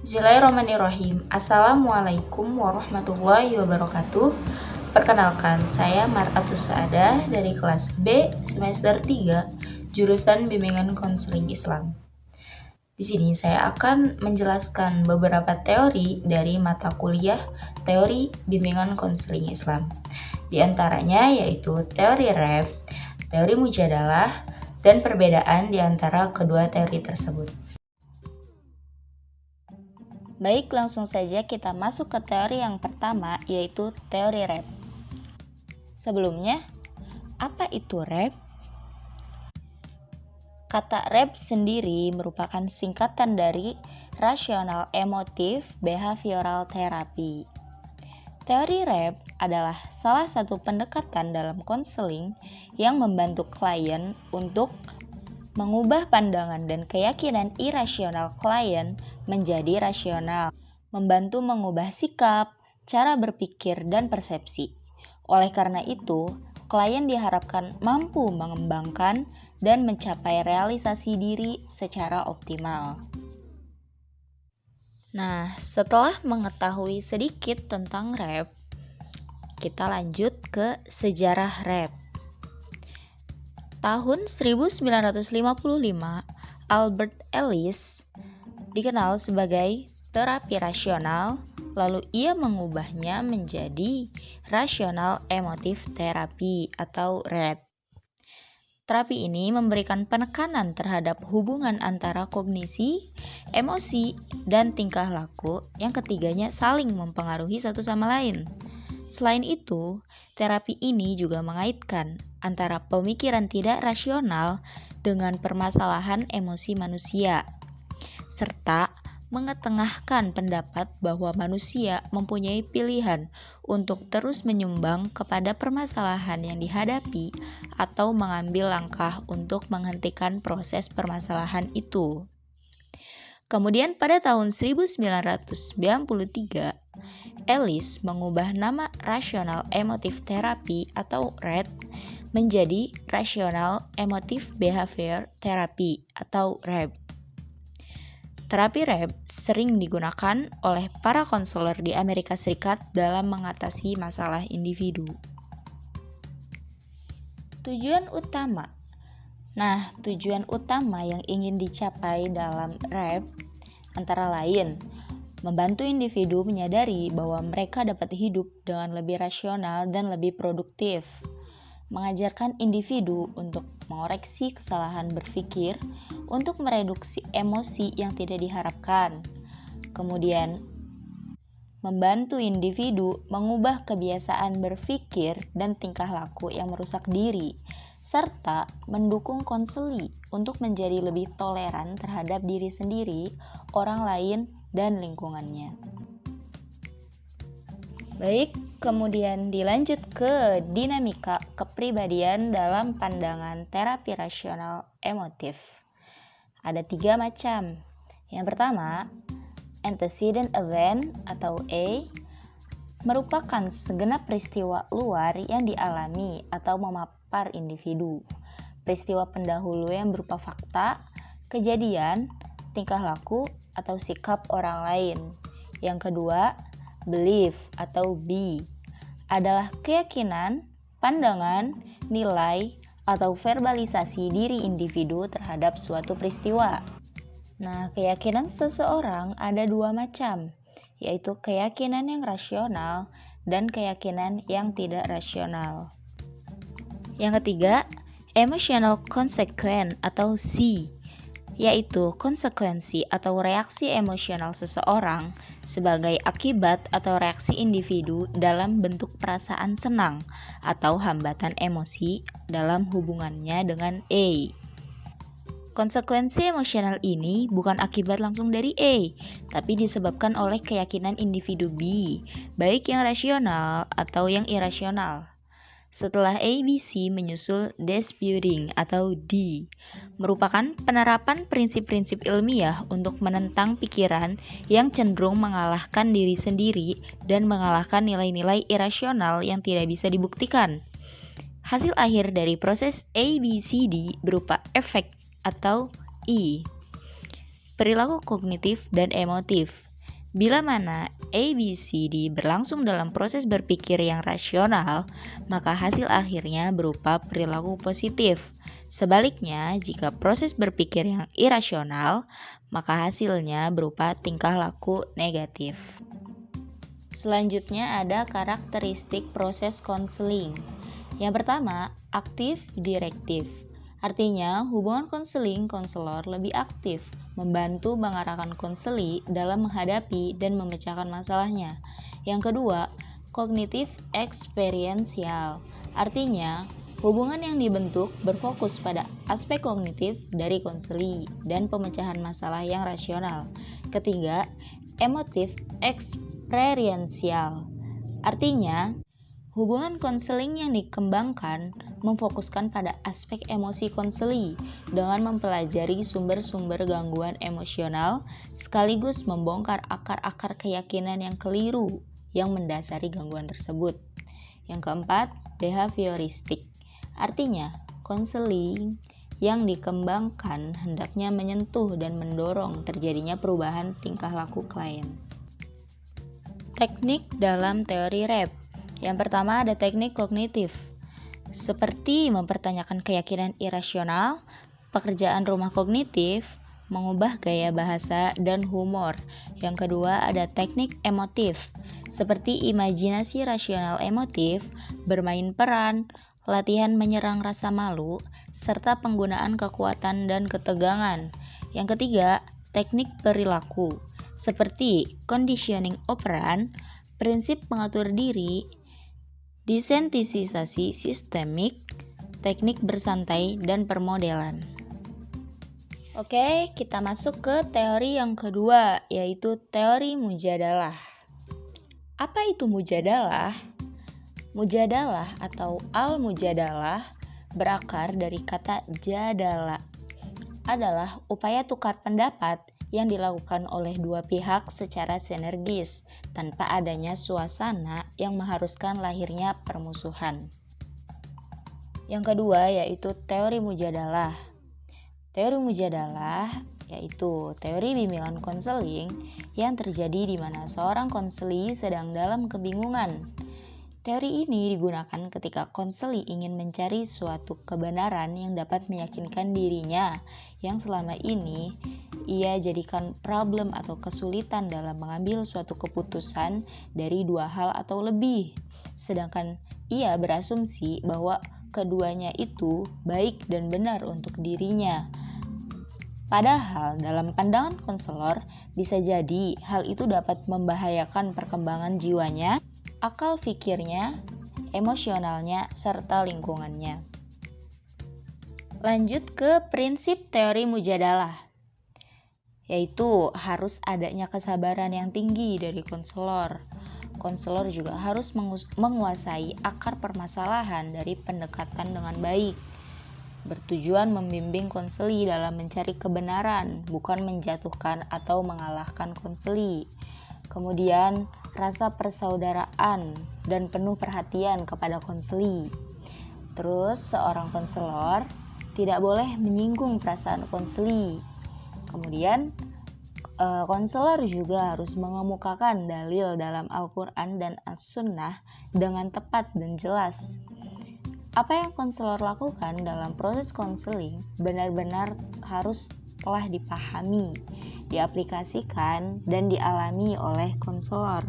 Bismillahirrahmanirrahim. Assalamualaikum warahmatullahi wabarakatuh. Perkenalkan, saya Mar'atus Saadah dari kelas B semester 3, jurusan Bimbingan Konseling Islam. Di sini saya akan menjelaskan beberapa teori dari mata kuliah Teori Bimbingan Konseling Islam. Di antaranya yaitu teori REB, teori mujadalah, dan perbedaan di antara kedua teori tersebut. Baik, langsung saja kita masuk ke teori yang pertama, yaitu teori REB. Sebelumnya, apa itu REB? Kata REB sendiri merupakan singkatan dari Rational Emotive Behavioral Therapy. Teori REB adalah salah satu pendekatan dalam konseling yang membantu klien untuk mengubah pandangan dan keyakinan irasional klien menjadi rasional, membantu mengubah sikap, cara berpikir, dan persepsi. Oleh karena itu, klien diharapkan mampu mengembangkan dan mencapai realisasi diri secara optimal. Nah, setelah mengetahui sedikit tentang REB, kita lanjut ke sejarah REB. Tahun 1955, Albert Ellis dikenal sebagai terapi rasional, lalu ia mengubahnya menjadi Rational Emotive Therapy atau RET. Terapi ini memberikan penekanan terhadap hubungan antara kognisi, emosi, dan tingkah laku yang ketiganya saling mempengaruhi satu sama lain. Selain itu, terapi ini juga mengaitkan antara pemikiran tidak rasional dengan permasalahan emosi manusia, serta mengetengahkan pendapat bahwa manusia mempunyai pilihan untuk terus menyumbang kepada permasalahan yang dihadapi atau mengambil langkah untuk menghentikan proses permasalahan itu. Kemudian pada tahun 1993, Ellis mengubah nama Rational Emotive Therapy atau RET menjadi Rational Emotive Behavior Therapy atau REB. Terapi REB sering digunakan oleh para konselor di Amerika Serikat dalam mengatasi masalah individu. Tujuan utama. Nah, tujuan utama yang ingin dicapai dalam REB antara lain membantu individu menyadari bahwa mereka dapat hidup dengan lebih rasional dan lebih produktif, mengajarkan individu untuk mengoreksi kesalahan berpikir untuk mereduksi emosi yang tidak diharapkan, kemudian membantu individu mengubah kebiasaan berpikir dan tingkah laku yang merusak diri, serta mendukung konseli untuk menjadi lebih toleran terhadap diri sendiri, orang lain, dan lingkungannya. Baik, kemudian dilanjut ke dinamika kepribadian dalam pandangan terapi rasional emotif. Ada 3 macam. Yang pertama, antecedent event atau A merupakan segenap peristiwa luar yang dialami atau memapar individu. Peristiwa pendahulu yang berupa fakta, kejadian, tingkah laku, atau sikap orang lain. Yang kedua, belief atau B adalah keyakinan, pandangan, nilai, atau verbalisasi diri individu terhadap suatu peristiwa. Nah, keyakinan seseorang ada 2 macam, yaitu keyakinan yang rasional dan keyakinan yang tidak rasional. Yang ketiga, emotional consequence atau C, yaitu konsekuensi atau reaksi emosional seseorang sebagai akibat atau reaksi individu dalam bentuk perasaan senang atau hambatan emosi dalam hubungannya dengan A. Konsekuensi emosional ini bukan akibat langsung dari A, tapi disebabkan oleh keyakinan individu B, baik yang rasional atau yang irasional. Setelah ABC menyusul disputing atau D, merupakan penerapan prinsip-prinsip ilmiah untuk menentang pikiran yang cenderung mengalahkan diri sendiri dan mengalahkan nilai-nilai irasional yang tidak bisa dibuktikan. Hasil akhir dari proses ABCD berupa efek atau E, perilaku kognitif dan emotif, Bila mana ABCD berlangsung dalam proses berpikir yang rasional, maka hasil akhirnya berupa perilaku positif. Sebaliknya, jika proses berpikir yang irasional, maka hasilnya berupa tingkah laku negatif. Selanjutnya ada karakteristik proses konseling. Yang pertama, aktif direktif. Artinya, hubungan konselor lebih aktif, membantu mengarahkan konseli dalam menghadapi dan memecahkan masalahnya. Yang kedua, kognitif eksperiensial. Artinya, hubungan yang dibentuk berfokus pada aspek kognitif dari konseli dan pemecahan masalah yang rasional. Ketiga, emotif eksperiensial. Artinya, hubungan konseling yang dikembangkan memfokuskan pada aspek emosi konseli dengan mempelajari sumber-sumber gangguan emosional sekaligus membongkar akar-akar keyakinan yang keliru yang mendasari gangguan tersebut. Yang keempat, behavioristik. Artinya, konseling yang dikembangkan hendaknya menyentuh dan mendorong terjadinya perubahan tingkah laku klien. Teknik dalam teori REP. Yang pertama ada teknik kognitif, seperti mempertanyakan keyakinan irasional, pekerjaan rumah kognitif, mengubah gaya bahasa, dan humor. Yang kedua ada teknik emotif, seperti imajinasi rasional emotif, bermain peran, latihan menyerang rasa malu, serta penggunaan kekuatan dan ketegangan. Yang ketiga, teknik perilaku, seperti conditioning operan, prinsip pengatur diri, desensitisasi sistemik, teknik bersantai, dan permodelan. Oke, kita masuk ke teori yang kedua, yaitu teori mujadalah. Apa itu mujadalah? Mujadalah atau al-mujadalah berakar dari kata jadala. Adalah upaya tukar pendapat yang dilakukan oleh dua pihak secara sinergis tanpa adanya suasana yang mengharuskan lahirnya permusuhan. Yang kedua yaitu teori mujadalah. Teori mujadalah yaitu teori bimbingan konseling yang terjadi di mana seorang konseli sedang dalam kebingungan. Teori ini digunakan ketika konseli ingin mencari suatu kebenaran yang dapat meyakinkan dirinya yang selama ini ia jadikan problem atau kesulitan dalam mengambil suatu keputusan dari dua hal atau lebih. Sedangkan ia berasumsi bahwa keduanya itu baik dan benar untuk dirinya. Padahal dalam pandangan konselor bisa jadi hal itu dapat membahayakan perkembangan jiwanya, akal pikirnya, emosionalnya, serta lingkungannya. Lanjut ke prinsip teori mujadalah, yaitu harus adanya kesabaran yang tinggi dari konselor. Konselor juga harus menguasai akar permasalahan dari pendekatan dengan baik, bertujuan membimbing konseli dalam mencari kebenaran, bukan menjatuhkan atau mengalahkan konseli. Kemudian, rasa persaudaraan dan penuh perhatian kepada konseli. Terus, seorang konselor tidak boleh menyinggung perasaan konseli. Kemudian, konselor juga harus mengemukakan dalil dalam Al-Quran dan As-Sunnah dengan tepat dan jelas. Apa yang konselor lakukan dalam proses konseling benar-benar harus telah dipahami, diaplikasikan, dan dialami oleh konselor.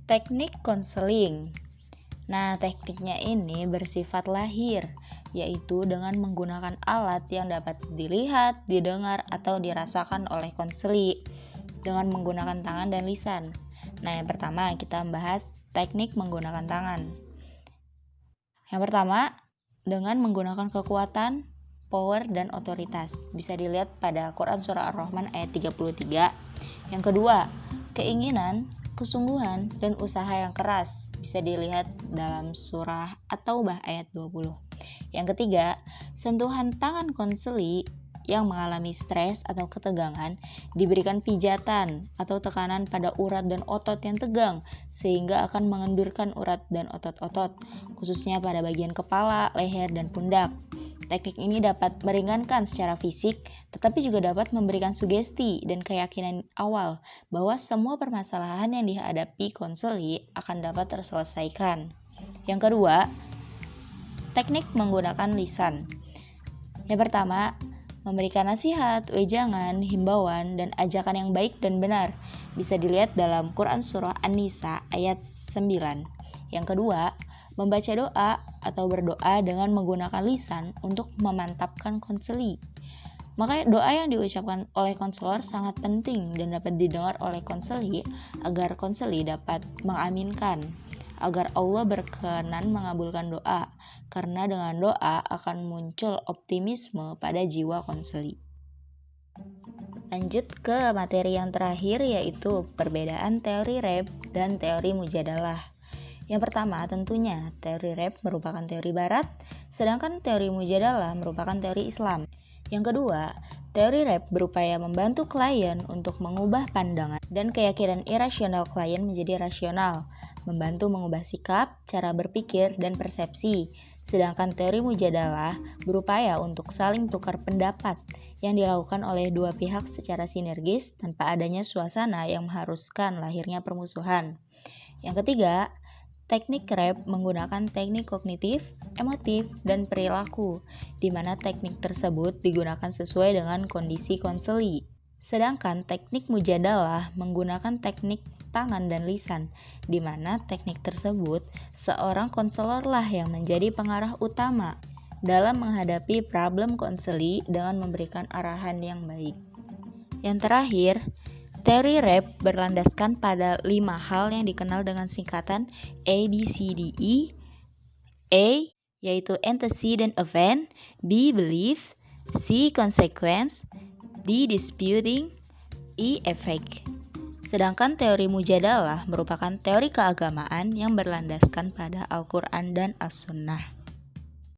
Teknik konseling. Nah, tekniknya ini bersifat lahir, yaitu dengan menggunakan alat yang dapat dilihat, didengar, atau dirasakan oleh konseli dengan menggunakan tangan dan lisan. Nah, yang pertama kita membahas teknik menggunakan tangan. Yang pertama, dengan menggunakan kekuatan, power, dan otoritas. Bisa dilihat pada Quran Surah Ar-Rahman ayat 33. Yang kedua, keinginan, kesungguhan, dan usaha yang keras. Bisa dilihat dalam surah At-Taubah ayat 20. Yang ketiga, sentuhan tangan konseli yang mengalami stres atau ketegangan diberikan pijatan atau tekanan pada urat dan otot yang tegang sehingga akan mengendurkan urat dan otot-otot, khususnya pada bagian kepala, leher, dan pundak. Teknik ini dapat meringankan secara fisik, tetapi juga dapat memberikan sugesti dan keyakinan awal bahwa semua permasalahan yang dihadapi konseli akan dapat terselesaikan. Yang kedua, teknik menggunakan lisan. Yang pertama, memberikan nasihat, wejangan, himbauan, dan ajakan yang baik dan benar. Bisa dilihat dalam Quran Surah An-Nisa ayat 9. Yang kedua, membaca doa atau berdoa dengan menggunakan lisan untuk memantapkan konseli. Maka doa yang diucapkan oleh konselor sangat penting dan dapat didengar oleh konseli agar konseli dapat mengaminkan, agar Allah berkenan mengabulkan doa, karena dengan doa akan muncul optimisme pada jiwa konseli. Lanjut ke materi yang terakhir, yaitu perbedaan teori Reb dan teori Mujadalah. Yang pertama, tentunya teori Reb merupakan teori Barat, sedangkan teori Mujadalah merupakan teori Islam. Yang kedua, teori Reb berupaya membantu klien untuk mengubah pandangan dan keyakinan irasional klien menjadi rasional, membantu mengubah sikap, cara berpikir, dan persepsi. Sedangkan teori Mujadalah berupaya untuk saling tukar pendapat yang dilakukan oleh dua pihak secara sinergis tanpa adanya suasana yang mengharuskan lahirnya permusuhan. Yang ketiga, teknik Reb menggunakan teknik kognitif, emotif, dan perilaku, di mana teknik tersebut digunakan sesuai dengan kondisi konseli. Sedangkan teknik Mujadalah menggunakan teknik tangan dan lisan, di mana teknik tersebut seorang konselorlah yang menjadi pengarah utama dalam menghadapi problem konseli dengan memberikan arahan yang baik. Yang terakhir, teori Reb berlandaskan pada 5 hal yang dikenal dengan singkatan ABCDE. A yaitu antecedent event, B belief, C consequence, D disputing, E effect. Sedangkan teori Mujadalah merupakan teori keagamaan yang berlandaskan pada Al-Quran dan As-Sunnah.